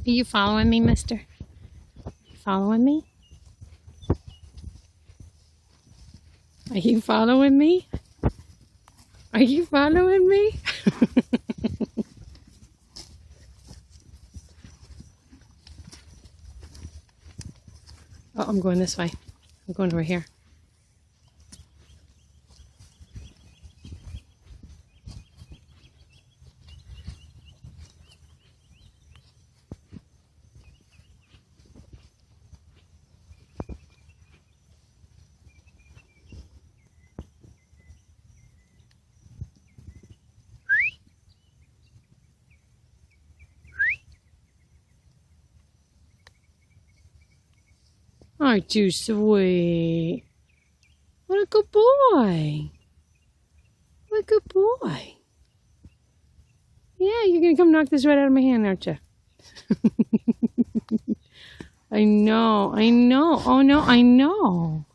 Are you following me, mister? Following me? Are you following me? Are you following me? Oh, I'm going this way. I'm going over here. Aren't you sweet? What a good boy. What a good boy. Yeah, you're going to come knock this right out of my hand, aren't you? I know. Oh, no, I know.